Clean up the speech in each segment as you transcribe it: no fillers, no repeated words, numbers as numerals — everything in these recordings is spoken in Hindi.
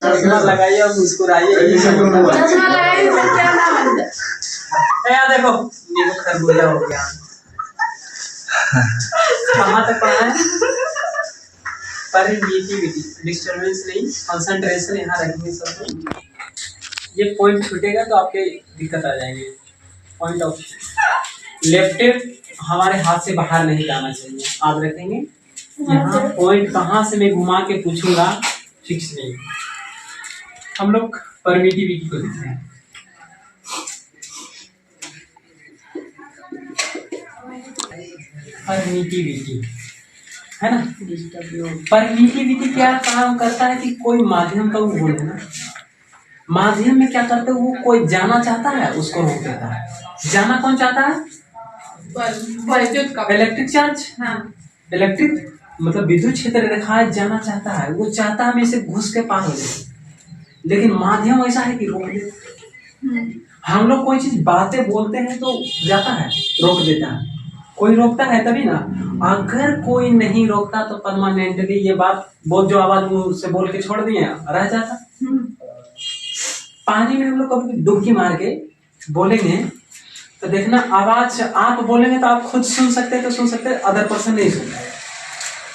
चश्मा लगाइए और मुस्कुराइए। चश्मा लगाइए तो क्या ना बन जाए। यार देखो नींबू खरबूजा हो गया। कहाँ तक पढ़ा है? परमिटिविटी, डिस्टर्बेंस नहीं, कंसंट्रेशन यहाँ रखेंगे सब। ये पॉइंट छूटेगा तो आपके दिक्कत आ जाएंगे। पॉइंट ऑफ लेफ्ट हमारे हाथ से बाहर नहीं जाना चाहिए, आप रखेंगे यहाँ। पॉइंट कहाँ से मैं घुमा के पूछूंगा फिक्स नहीं। हम लोग परमिटिविटी को लिखते हैं। परमिटिविटी है ना। परमिटिविटी क्या काम करता है कि कोई माध्यम का वो बोले ना, माध्यम में क्या करते हैं वो कोई जाना चाहता है उसको रोक देता है। जाना कौन चाहता है? विद्युत का इलेक्ट्रिक चार्ज। हाँ। इलेक्ट्रिक मतलब विद्युत क्षेत्र रेखा जाना चाहता है, वो चाहता है मैं इसे घुस के पार हो जाए, लेकिन माध्यम ऐसा है कि रोक दे। हम लोग कोई चीज बातें बोलते हैं तो जाता है, रोक देता है। कोई रोकता है तभी ना। अगर कोई नहीं रोकता तो परमानेंटली ये बात बहुत जो आवाज मुंह से बोल के छोड़ दिए रह जाता। पानी में हम लोग कभी डुबकी मार के बोलेंगे तो देखना आवाज आप बोलेंगे तो आप खुद सुन सकते हैं तो सुन सकते हैं, अदर पर्सन नहीं सुनता है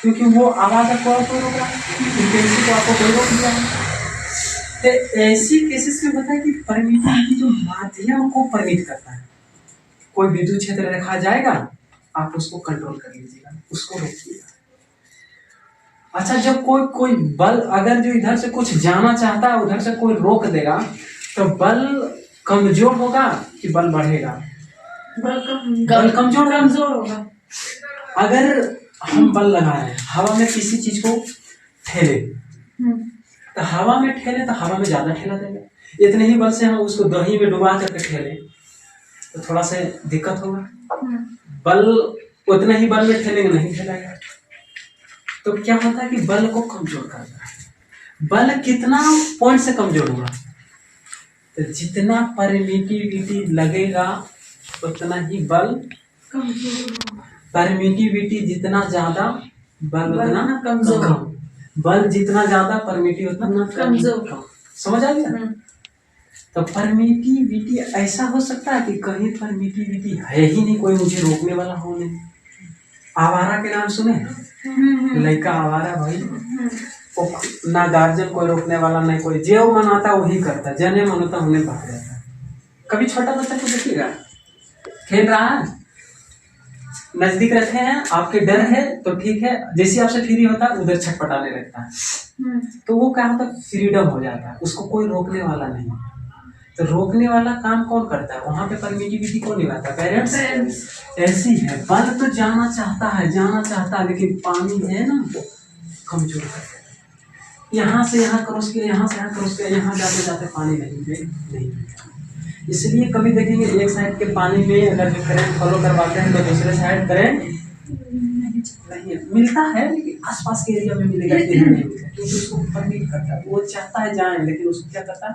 क्योंकि वो आवाज आपको कोई रोक रहा है, इंटेंसिटी को आपको कोई रोक दिया है। तो ऐसी केसेस में बताया कि परमिटिविटी जो माध्यम को परमिट करता है, कोई विद्युत क्षेत्र रखा जाएगा आप उसको कंट्रोल कर लीजिएगा, उसको रोकिएगा। अच्छा जब कोई बल अगर जो इधर से कुछ जाना चाहता है उधर से कोई रोक देगा तो बल कमजोर होगा कि बल बढ़ेगा? बल कमजोर होगा। अगर हम बल लगाए हवा में किसी चीज को ठेले तो हवा में ठेले तो हवा में ज्यादा ठेला देगा। इतने ही बल से हम उसको दही में डुबा करके ठेले तो थोड़ा सा दिक्कत होगा। बल उतना ही बल में ठेलेंगे नहीं ठेलेगा। तो क्या होता है कि बल को कमजोर करता है। बल कितना पॉइंट से कमजोर होगा? तो जितना परमिटिविटी लगेगा उतना ही बल कमजोर। परमिटिविटी जितना ज्यादा बल उतना कमजोर। बल जितना ज्यादा परमिटिव उतना कमजोर। समझ आ गया? तो परमिटिविटी ऐसा हो सकता है कि कहीं परमिटिविटी है ही नहीं, कोई मुझे रोकने वाला हो नहीं। आवारा के नाम सुने? लड़का आवारा भाई, ना गार्जियन कोई रोकने वाला नहीं, कोई जो मन आता वही करता, जने मन होता उन्हें भाग जाता। कभी छोटा बच्चा को देखिएगा खेल रहा है, नजदीक रखे हैं, आपके डर है तो ठीक है, जैसे आपसे फ्री होता है उधर छटपटाने लगता है। तो वो क्या होता है फ्रीडम हो जाता है, उसको कोई रोकने वाला नहीं। तो रोकने वाला काम कौन करता है? वहां पे परमिटिविटी कौन निभाता है? पेरेंट्स। ऐसी है बल तो जाना चाहता है लेकिन पानी है ना कमजोर करता है। यहाँ से यहाँ क्रॉस किया, यहाँ से यहाँ क्रॉस किया, यहाँ जाते जाते पानी नहीं। इसलिए कभी देखेंगे एक साइड के पानी में अगर जो करंट फॉलो करवाते हैं तो दूसरे साइड करंट नहीं मिलता है, लेकिन आसपास के एरिया में मिलेगा क्योंकि उसको परमिट करता है। वो चाहता है जाए लेकिन उसको क्या करता है?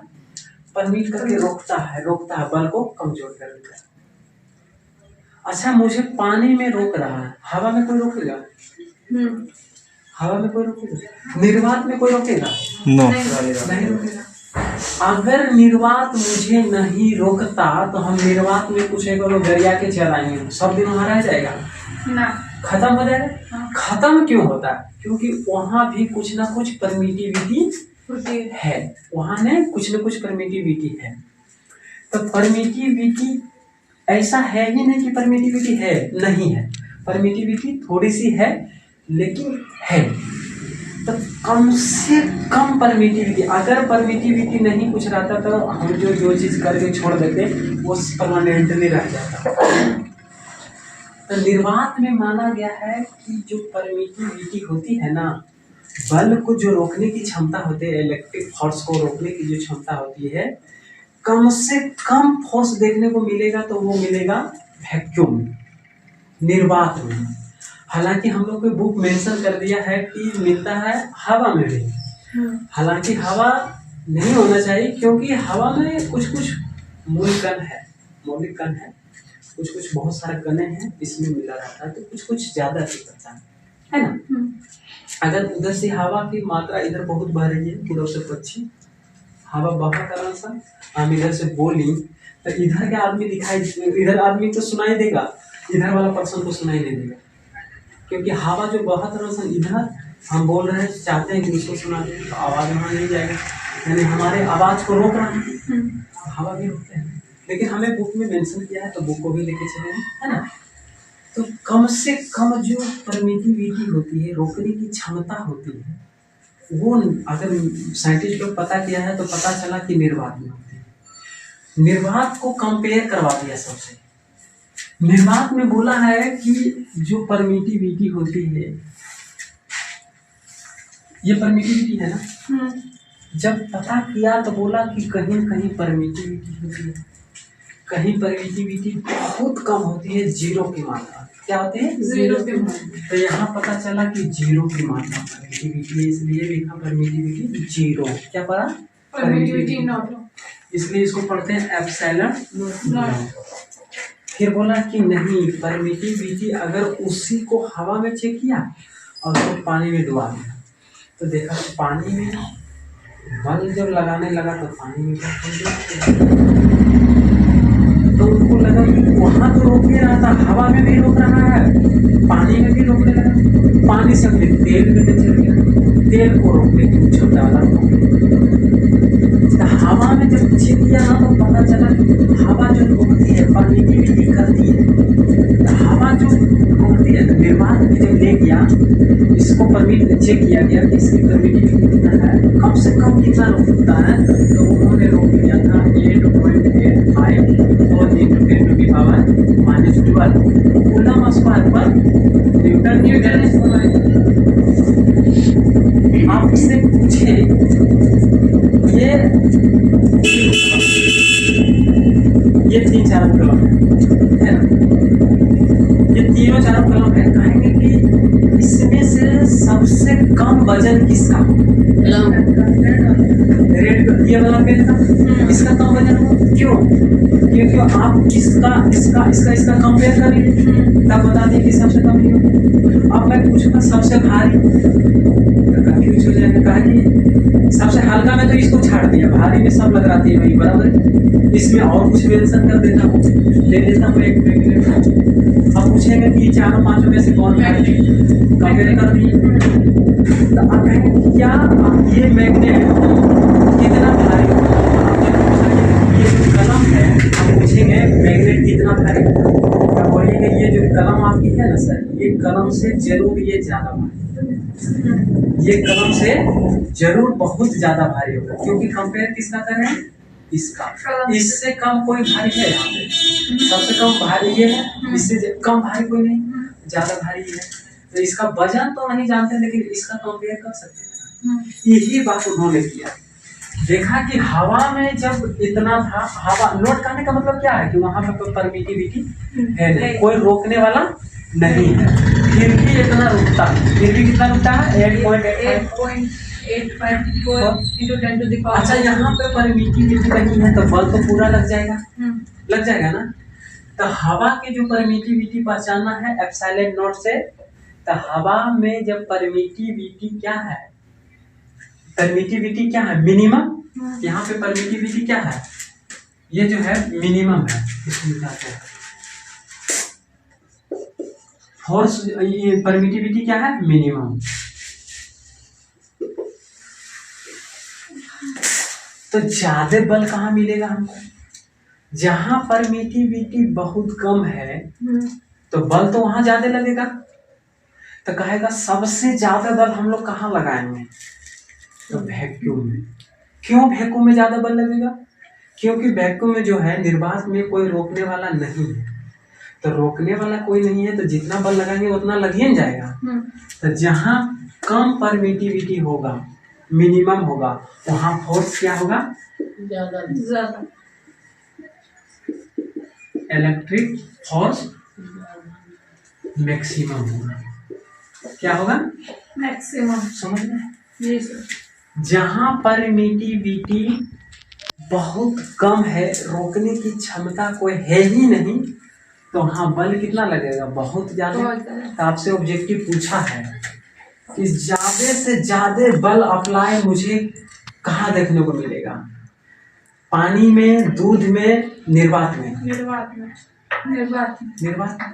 परमिट करके रोकता है, बल को कमजोर कर देता है। अच्छा मुझे पानी में रोक रहा है, हवा में कोई रोकेगा? हवा में कोई रोकेगा? निर्वात में कोई रोकेगा? नहीं रोकेगा। अगर निर्वात मुझे नहीं रोकता तो हम निर्वात में कुछ एक गरिया के चलाएंगे, सब दिन वहां रह जाएगा ना, खत्म हो जाएगा। खत्म क्यों होता है? क्योंकि वहां भी कुछ ना कुछ परमिटिविटी है, वहां ने कुछ ना कुछ परमिटिविटी है। तो परमिटिविटी ऐसा है ही नहीं कि परमिटिविटी है, नहीं है। परमिटिविटी थोड़ी सी है लेकिन है। तो कम से कम परमिटिविटी, अगर परमिटिविटी नहीं कुछ रहता तो हम जो चीज करके छोड़ देते वो परमानेंटली रह जाता। तो निर्वात में माना गया है कि जो परमिटिविटी होती है ना, बल को जो रोकने की क्षमता होती है, इलेक्ट्रिक फोर्स को रोकने की जो क्षमता होती है, कम से कम फोर्स देखने को मिलेगा तो वो मिलेगा वैक्यूम, निर्वात में। हालांकि हम लोग को बुक मेंशन कर दिया है कि मिलता है हवा में भी, हालांकि हवा नहीं होना चाहिए क्योंकि हवा में कुछ मौलिक कण है, कुछ बहुत सारे कण हैं इसमें मिला रहता है, तो कुछ ज्यादा करता है ना। अगर उधर से हवा की मात्रा इधर बहुत बढ़ रही है, पूर्व से पश्चिम हवा बहा कारण सा हम इधर से बोली तो इधर के आदमी दिखाई, इधर आदमी को सुनाई देगा, इधर वाला पर्सन को सुनाई नहीं देगा, क्योंकि हवा जो बहा तरह से इधर हम बोल रहे हैं, चाहते हैं कि उसको सुना दें तो आवाज वहाँ नहीं जाएगा, यानी हमारे आवाज को रोक रहा है। हवा भी रोकते हैं, लेकिन हमें बुक में मेंशन किया है तो बुक को भी लेके चले है ना। तो कम से कम जो परमिटिविटी होती है, रोकने की क्षमता होती है, वो अगर साइंटिस्ट लोग पता किया है तो पता चला कि निर्वात में होती है। निर्वात को कंपेयर करवा दिया सबसे। निर्वात में बोला है कि जो परमिटिविटी होती है, ये परमिटिविटी है ना, जब पता किया तो बोला कि कहीं कहीं परमिटिविटी होती है, कहीं परमिटिविटी बहुत कम होती है, जीरो की मात्रा। क्या होती है? जीरो की मात्रा। तो यहाँ पता चला कि जीरो की मात्रा परमिटिविटी, इसलिए लिखा परमिटिविटी जीरो। क्या पढ़ा? परमिटिविटी नॉट, इसलिए इसको पढ़ते हैं एप्सिलॉन नॉट। फिर बोला कि नहीं, परमिटिविटी अगर उसी को हवा में चेक किया और उसको पानी में डुबा दिया तो देखा कि पानी में बल जब लगाने लगा तो पानी में तो उनको लगा कि वहां तो रोक रहा था, हवा में भी रोक रहा है, पानी में भी रोकने लगा। पानी से अपने तेल में चल गया, तेल को रोकने की क्षमता वाला। हवा में जब चेक किया ना तो पता चला कि हवा जो रोकती है परमिटिविटी करती है, तो हवा जो रोकती है तो निर्वात में जब ले गया इसको परमिट चेक किया गया कि इसकी परमिटिविटी कितना है, कम से कम कितना रोकता है, तो उन्होंने रोक दिया था 8.85 और 10⁻⁻12 कूलम स्क्वायर पर न्यूटन आपसे पूछे ये 3-4 कलम है ना, ये तीनों 4 कलम है। कहेंगे कि इसमें से सबसे कम वजन किसका? रेड ये वाला पेन का, इसका कम वजन होगा। क्यों? क्योंकि आप इसका कंपेयर करेंगे तब बता दें कि सबसे कम ही होगा। अब मैं पूछूंगा सबसे भारी, कंफ्यूज हो जाएगा। कहा कि सबसे हल्का में तो इसको छाड़ दिया, भारी में सब लग रहा है बराबर, इसमें और कुछ मेंशन कर देता हूँ, ले लेता हूँ 1 मिनट। अब पूछेंगे कि 4-5 में से कौन भारी, कंपेयर कर दिए तो आप कहेंगे क्या ये मैग्नेट कितना भारी होगा? ये जो कलम है हम पूछेंगे मैग्नेट कितना भारी होगा, बोलेंगे ये जो कलम आपकी है ना सर, ये कलम से जरूर ये ज्यादा भारी, ये कलम से जरूर बहुत ज्यादा भारी होगा, क्योंकि कंपेयर किसका कर रहे हैं? इसका। इससे कम कोई भारी है यहाँ पे? सबसे कम भारी ये है, इससे कम भारी कोई नहीं, ज्यादा भारी है। तो इसका वजन तो नहीं जानते, लेकिन इसका कंपेयर कर सकते हैं। यही बात उन्होंने किया, देखा कि हवा में जब इतना था, हवा नोट करने का मतलब क्या है कि वहां पे कोई परमिटिविटी है नहीं, कोई रोकने वाला नहीं है, फिर भी इतना रुकता है। फिर भी कितना रुकता है? 8.85 into 10 to the power। अच्छा, यहाँ पे परमिटिविटी नहीं है तो बल तो पूरा लग जाएगा, लग जाएगा ना। तो हवा की जो परमिटिविटी पहचानना है एप्सिलॉन नॉट से, तो हवा में जब परमिटिविटी क्या है, परमिटिविटी क्या है? मिनिमम। यहाँ पे परमिटिविटी क्या है? ये जो है मिनिमम है, इसमें क्या है फोर्स, ये परमिटिविटी क्या है? मिनिमम। तो ज्यादा बल कहाँ मिलेगा हमको? जहां परमिटिविटी बहुत कम है तो बल तो वहां ज्यादा लगेगा। तो कहेगा सबसे ज्यादा बल हम लोग कहाँ लगाएंगे? तो वैक्यूम में। क्यों वैक्यूम में ज्यादा बल लगेगा? क्योंकि वैक्यूम में जो है निर्वात में कोई रोकने वाला नहीं है, तो रोकने वाला कोई नहीं है तो जितना बल लगाएंगे उतना लग ही जाएगा। तो जहां कम परमिटिविटी होगा, मिनिमम होगा, वहां फोर्स क्या होगा? ज्यादा। इलेक्ट्रिक फोर्स मैक्सिमम होगा। क्या होगा? मैक्सिमम। समझ में? जी सर। जहां परमिटिविटी बहुत कम है, रोकने की क्षमता कोई है ही नहीं, तो वहां बल कितना लगेगा? बहुत ज्यादा। तो आपसे ऑब्जेक्टिव पूछा है कि ज्यादा से ज्यादा बल अप्लाई मुझे कहाँ देखने को मिलेगा? पानी में, दूध में, निर्वात में? निर्वात में। निर्वात में। निर्वात में।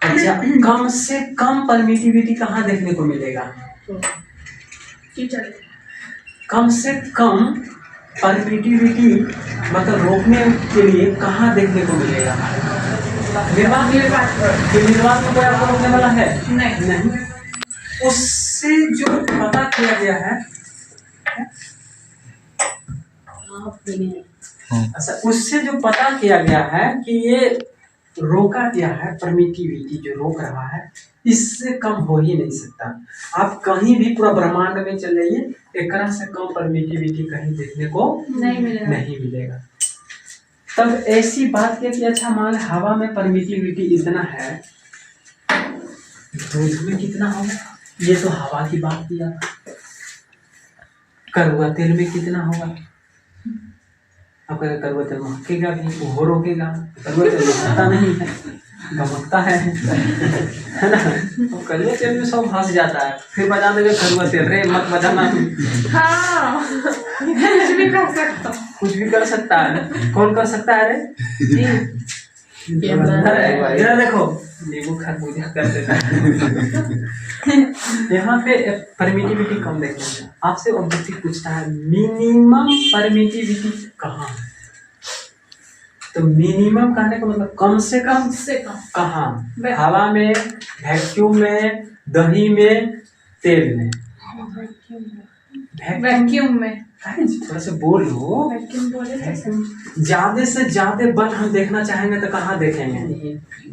अच्छा, कम से कम परमिटिविटी कहाँ देखने को मिलेगा? कीचड़। कम से कम परमिटिविटी मतलब रोकने के लिए कहाँ देखने को मिलेगा? निर्वात। निर्वात में कोई आपको रोकने वाला है? नहीं। उससे जो पता किया गया है, अच्छा, उससे जो पता किया गया है कि ये रोका गया है, परमिटिविटी जो रोक रहा है, इससे कम हो ही नहीं सकता। आप कहीं भी पूरा ब्रह्मांड में चले जाइए, एक से कम परमिटिविटी कहीं देखने को नहीं मिलेगा। तब ऐसी बात है कि अच्छा मान हवा में परमिटिविटी इतना है, दूध में कितना होगा? ये तो हवा की बात किया। कड़वा तेल में कितना होगा? अब कहें कड़वा तेल महकेगा भी, वो रोकेगा। कड़वा तेल महकता नहीं है, गमकता है ना? तो कड़वा तेल में सब हंस जाता है, फिर बजा देंगे कड़वा तेल, रे मत बजाना। हाँ, कुछ भी कर सकता हूँ। कुछ भी कर सकता है। कौन कर सकता है रे? इधर देखो, नींबू खरबूजा कर देता है। यहाँ पे परमिटिविटी कम देखते हैं। आपसे ऑब्जेक्टिव पूछता है मिनिमम परमिटिविटी कहाँ है? तो मिनिमम कहने का मतलब कम से कम कहाँ? हवा में, वैक्यूम में, दही में, तेल में? वैक्यूम में। थोड़ा सा बोलो। वैक्यूम बोले तो ज्यादा से ज्यादा बल हम देखना चाहेंगे तो कहाँ देखेंगे?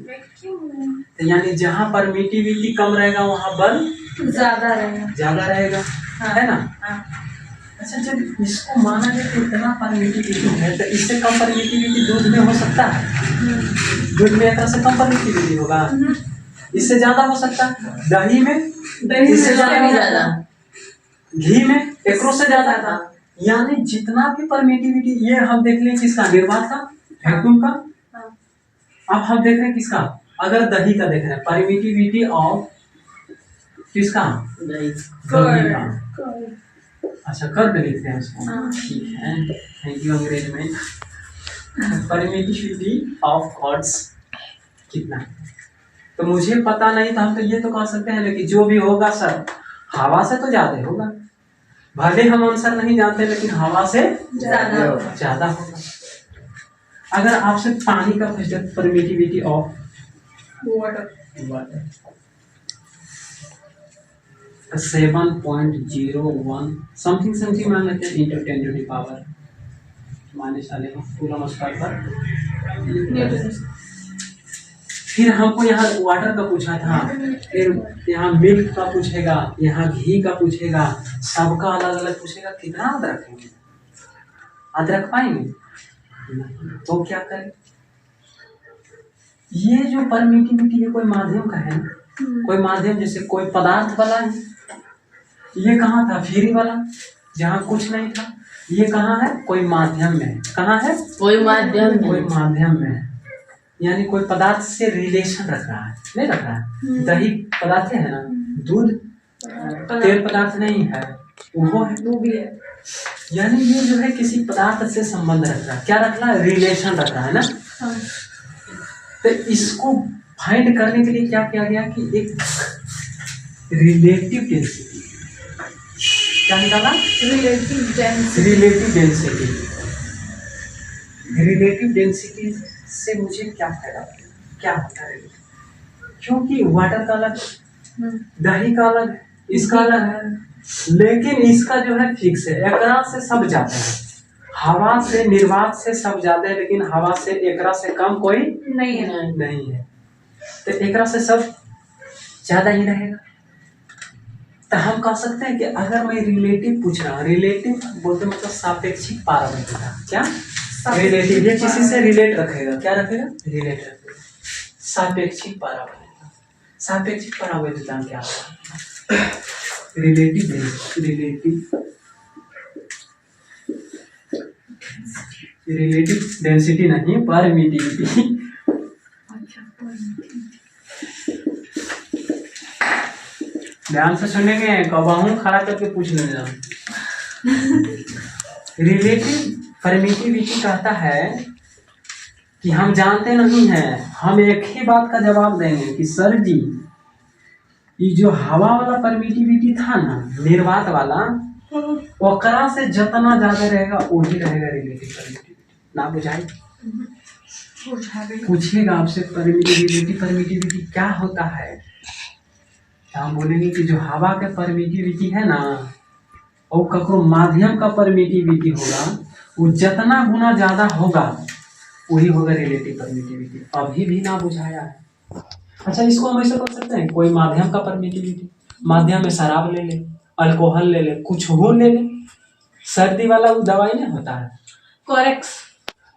वैक्यूम में। तो यानी जहाँ परमिटिविटी कम रहेगा वहाँ बल ज्यादा रहेगा। हाँ, है ना? हाँ। अच्छा, जब इसको माना जाए कि इतना परमिटिविटी है तो इससे कम परमिटिविटी दूध में हो सकता है? दूध में एक से कम परमिटिविटी होगा? इससे ज्यादा हो सकता है? दही में? इससे ज्यादा? घी में एक से ज्यादा था। यानी जितना भी परमिटिविटी, ये हम देख लें किसका? निर्वात का, वैक्यूम का। अब हम देख रहे हैं किसका? अगर दही का देख रहे हैं, परमिटिविटी ऑफ किसका? दही का। अच्छा, कर्ड लिखते हैं उसको। ठीक है, थैंक यू अंग्रेज में। परमिटिविटी ऑफ कॉर्ड्स कितना? तो मुझे पता नहीं था, हम तो ये तो कह सकते हैं लेकिन जो भी होगा सर हवा से तो ज्यादा होगा। भले हम आंसर नहीं जानते लेकिन हवा से ज्यादा होगा। अगर आपसे पानी का पूछे परमिटिविटी ऑफ वाटर 7.01 समथिंग मान लेते हैं, into 10 to the power minus नमस्कार पर। फिर हमको यहाँ वाटर का पूछा था, फिर यहाँ मिल्क का पूछेगा, यहाँ घी का पूछेगा, सबका अलग अलग पूछेगा। कितना याद रखेंगे? याद रख पाएंगे? तो क्या करें? ये जो परमिटिविटी है कोई माध्यम का है, कोई माध्यम जैसे कोई पदार्थ वाला है। ये कहाँ था? फ्री वाला, जहाँ कुछ नहीं था। ये कहाँ है? कोई माध्यम में। कहाँ है? कोई माध्यम में। यानी कोई पदार्थ से रिलेशन रख रहा है, नहीं रख रहा है। दही पदार्थ है ना, दूध तेल पदार्थ नहीं है, वो है, वो भी है। यानी ये जो है किसी पदार्थ से संबंध रख रहा है। क्या रख रहा है? रिलेशन रख रहा है ना। तो इसको फाइंड करने के लिए क्या किया गया कि एक रिलेटिव डेंसिटी, क्या निकाला? रिलेटिव डेंसिटी से मुझे क्या फायदा, क्या होता है? क्योंकि वाटर का अलग, दही का अलग, इसका अलग है, लेकिन इसका जो है फिक्स है। एकरा से सब जाते हैं, हवा से, निर्वात से सब जाते हैं, लेकिन हवा से एकरा से कम कोई नहीं है। तो एकरा से सब ज्यादा ही रहेगा। तो हम कह सकते हैं कि अगर मैं रिलेटिव पूछ रहा हूँ, रिलेटिव बोलते मतलब सापेक्षिक पारगम्यता। क्या? रिलेटिव, ये किसी से रिलेट रखेगा। क्या रखेगा? रिलेट रखेगा। सापेक्षिक पारगम्यता। सापेक्षिक पारगम्यता क्या है? रिलेटिव डेंसिटी नहीं, परमिटिविटी। ध्यान से सुनेंगे, कबाहू खड़ा करके पूछ लेना। रिलेटिव परमिटिविटी कहता है कि हम जानते नहीं हैं, हम एक ही बात का जवाब देंगे कि सर जी ये जो हवा वाला परमिटिविटी था ना, निर्वात वाला, ओकरा से जितना ज्यादा रहेगा वही रहेगा रिलेटिव परमिटिविटी। ना बुझाई पूछेगा आपसे परमिटिविटी क्या होता है, तो हम बोलेंगे कि जो हवा का परमिटिविटी है ना, और ककरो माध्यम का परमिटिविटी होगा, वो जितना गुना ज्यादा होगा वही होगा रिलेटिव परमिटिविटी। अभी भी ना बुझाया है। अच्छा, इसको हम ऐसे कर सकते हैं, कोई माध्यम का परमिटिविटी, माध्यम में शराब ले ले, अल्कोहल ले ले, कुछ हो ले ले, सर्दी वाला वो दवाई नहीं होता है, कोरेक्स,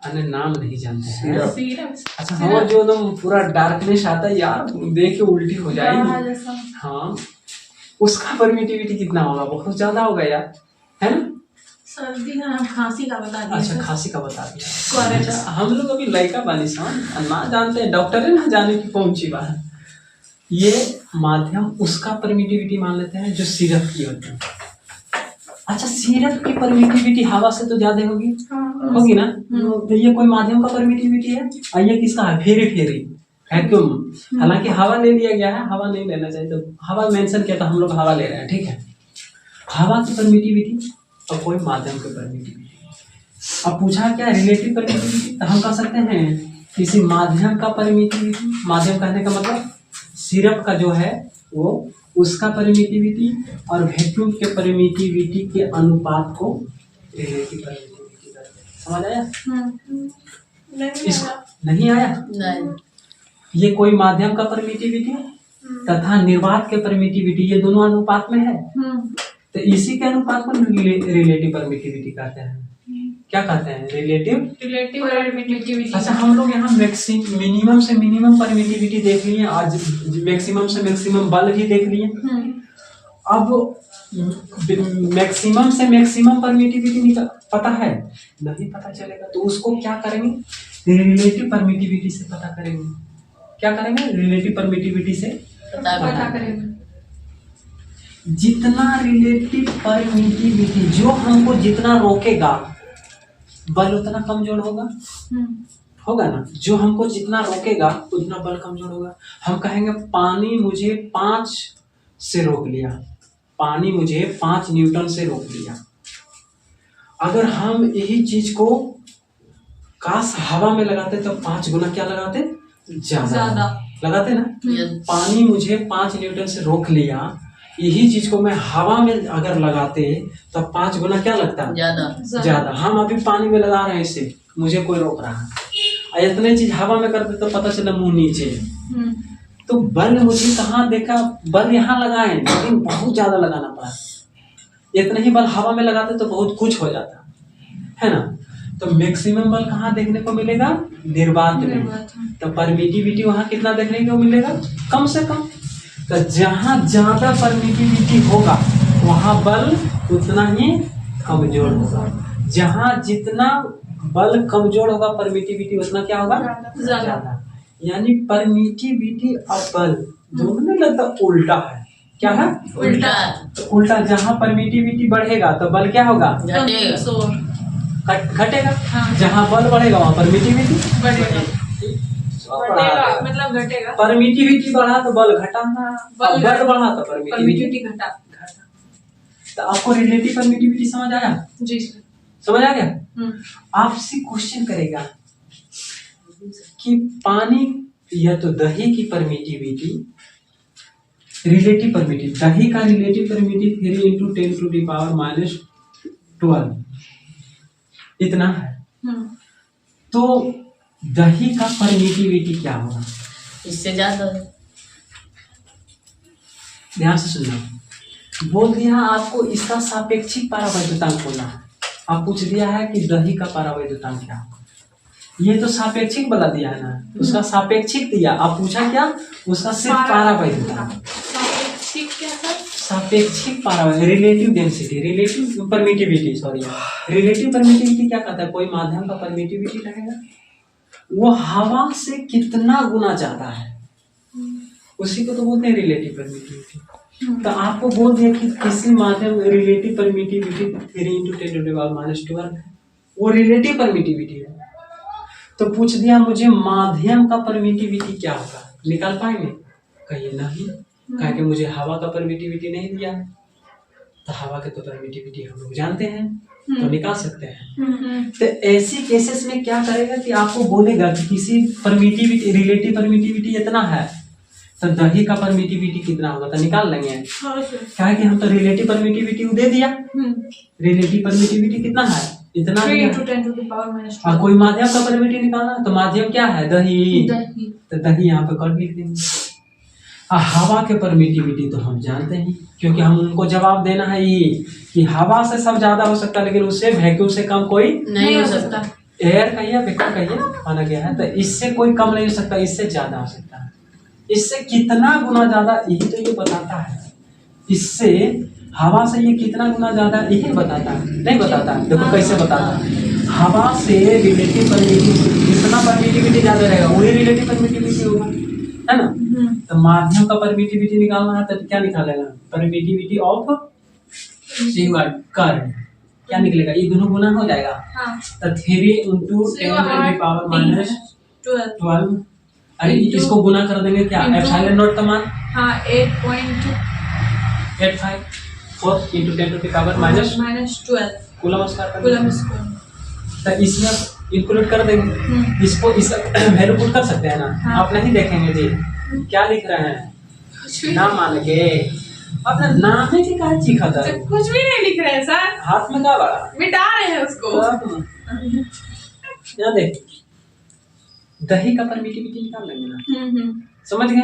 अरे नाम नहीं जानते हैं। सीरप। अच्छा, हमारा जो एकदम पूरा डार्कनेस आता है यार, देख के उल्टी हो जाएगी। हाँ, उसका परमिटिविटी कितना होगा? बहुत ज्यादा होगा यार, है ना? सर्दी का हम खांसी का बता दिया। अच्छा, खांसी का बता दिया। कोरेक्स। अच्छा, हम लोग अभी लड़का बानी सान ना जानते हैं, डॉक्टर है ना जाने की कौन सी बात। ये माध्यम उसका परमिटिविटी मान लेते हैं जो सिरप की होती है। अच्छा, सिरप की परमिटिविटी हवा से तो ज्यादा होगी, होगी ना? तो ये कोई माध्यम का परमिटिविटी है, और ये किसका है? फेरी फेरी वैक्यूम। हालांकि हवा ले लिया गया है, हवा नहीं लेना चाहिए, तो हवा मेंशन किया था, हम लोग हवा ले रहे हैं, ठीक है। हवा की परमिटिविटी और कोई माध्यम की परमिटिविटी। अब पूछा क्या रिलेटिव परमिटिविटी, तो हम कह सकते हैं किसी माध्यम का परमिटिविटी, माध्यम कहने का मतलब सिरप का जो है वो उसका परमिटिविटी और वैक्यूम के परमिटिविटी के अनुपात को रिलेटिव परमिटिविटी कहते हैं। समझ आया? नहीं आया? नहीं। ये कोई माध्यम का परमिटिविटी तथा निर्वात के परमिटिविटी, ये दोनों अनुपात में है, तो इसी के अनुपात को रिलेटिव परमिटिविटी कहते हैं। क्या कहते हैं? Relative permittivity. अच्छा, हम लोग यहाँ मिनिमम से मिनिमम परमिटिविटी देख लिए, आज मैक्सिमम से मैक्सिमम बल भी देख लिए। अब मैक्सिमम से मैक्सिमम परमिटिविटी पता है? नहीं पता चलेगा, तो उसको क्या करेंगे? रिलेटिव परमिटिविटी से पता करेंगे। क्या करेंगे? रिलेटिव परमिटिविटी से पता करेंगे। जितना रिलेटिव परमिटिविटी जो हमको जितना रोकेगा, बल उतना कमजोर होगा, होगा ना? जो हमको जितना रोकेगा उतना बल कमजोर होगा। हम कहेंगे पानी मुझे 5 से रोक लिया, पानी मुझे 5 न्यूटन से रोक लिया। अगर हम यही चीज को काश हवा में लगाते तो 5 गुना क्या लगाते? ज्यादा लगाते ना। पानी मुझे 5 न्यूटन से रोक लिया, यही चीज को मैं हवा में अगर लगाते तो 5 गुना क्या लगता? ज्यादा। हम अभी पानी में लगा रहे हैं इसे, मुझे कोई रोक रहा है, इतने चीज हवा में करते तो पता चला मुंह नीचे। तो बल मुझे कहाँ देखा? बल यहाँ लगाए, लेकिन बहुत ज्यादा लगाना पड़ा। इतना ही बल हवा में लगाते तो बहुत कुछ हो जाता है ना। तो मैक्सिमम बल कहाँ देखने को मिलेगा? निर्वात में। तो परमिटिविटी वहां कितना देखने को मिलेगा? कम से कम। तो जहाँ ज्यादा परमिटिविटी होगा वहां बल उतना ही कमजोर होगा। जहाँ जितना बल कमजोर होगा परमिटिविटी उतना क्या होगा? ज्यादा। यानी परमिटिविटी और बल दोनों में लगता उल्टा है। क्या है? उल्टा। तो उल्टा, जहाँ परमिटिविटी बढ़ेगा तो बल क्या होगा? घटेगा। जहाँ बल बढ़ेगा वहाँ परमिटिविटी बढ़ेगा, मतलब घटेगा। परमिटिविटी बढ़ा तो बल घटा, बल बढ़ा तो परमिटिविटी घटा। तो आपको रिलेटिव परमिटिविटी समझ आया? जी, समझ आ गया? आपसे क्वेश्चन करेगा कि पानी या तो दही की परमिटिविटी, रिलेटिव परमिटिविटी, दही का रिलेटिव परमिटिविटी 3 × 10⁻⁻12 इतना है। तो दही का परमिटिविटी क्या होगा? इससे ज्यादा। ध्यान से सुनना। बोल दिया आपको इसका सापेक्षिक परावैद्युतांक बोलना है। आप पूछ दिया है कि दही का परावैद्युतांक क्या होगा, ये तो सापेक्षिक बता दिया है ना, उसका सापेक्षिक दिया। आप पूछा क्या? उसका सिर्फ परावैद्युतांक। सापेक्षिक क्या है? सापेक्षिक परावैद्युतांक, relative density, relative permittivity, sorry, relative permittivity क्या कहता है? कोई माध्यम का परमिटिविटी रहेगा, वो हवा से कितना गुना ज्यादा है, उसी को तो बोलते हैं रिलेटिव परमिटिविटी। तो आपको बोल दिया कि किसी माध्यम रिलेटिव परमिटिविटी 3 × 10⁻⁻12 है, वो रिलेटिव परमिटिविटी है। तो पूछ दिया मुझे माध्यम का परमिटिविटी क्या होगा, निकाल पाएंगे? कहिए नहीं, कहेंगे मुझे हवा का परमिटिविटी नहीं दिया, तो हवा के तो परमिटिविटी हम लोग जानते हैं, तो निकाल सकते हैं। तो ऐसी केसेस में क्या करेगा कि आपको बोलेगा कि किसी परमिटिविटी रिलेटिव परमिटिविटी इतना है, तो दही का परमिटिविटी कितना होगा, तो निकाल लेंगे। क्या है कि हम तो रिलेटिव परमिटिविटी दे दिया, रिलेटिव परमिटिविटी कितना है, इतना 3 × 10⁻⁻12। और कोई माध्यम का परमिटिविटी निकालना, तो माध्यम क्या है, दही, तो दही यहाँ पे कर लिख देंगे। हवा के परमिटिविटी तो हम जानते हैं, क्योंकि हम उनको जवाब देना है ये कि हवा से सब ज्यादा हो सकता है, लेकिन उससे वैक्यूम से कम कोई नहीं हो सकता। एयर कहिए वैक्यूम कहिए माना गया है, तो इससे कोई कम नहीं हो सकता, इससे ज्यादा हो सकता है। इससे कितना गुना ज्यादा यही तो ये बताता है, इससे हवा से ये कितना गुना ज्यादा यही बताता है, नहीं बताता है। देखो कैसे बताता है, हवा से रिलेटिव परमिटिविटी जितना परमिटिविटी ज्यादा रहेगा वही रिलेटिव परमिटिविटी होगा, है ना। तो माध्यम का परमिटिविटी निकालना है तो क्या निकालेगा, परमिटिविटी ऑफ करंट, क्या निकलेगा, ये दोनों गुना हो जाएगा। तो 3 × 10⁻12, अरे इसको गुना कर देंगे क्या, एप्सिलॉन नॉट का मान 8.85 4 × 10⁻⁻12 कूलम स्क्वायर। तो इसमें इंक्लूड कर देंगे, इसको इस वैल्यू पुट कर सकते हैं ना। आप नहीं देखेंगे जी क्या लिख रहे हैं, नाम मान के अपना नाम है कि कहा चीखा था, कुछ भी नहीं लिख रहे हैं सर, हाथ में क्या बड़ा मिटा रहे हैं उसको। यहाँ देख, दही का परमिटिविटी निकाल लेंगे ना, समझ गए।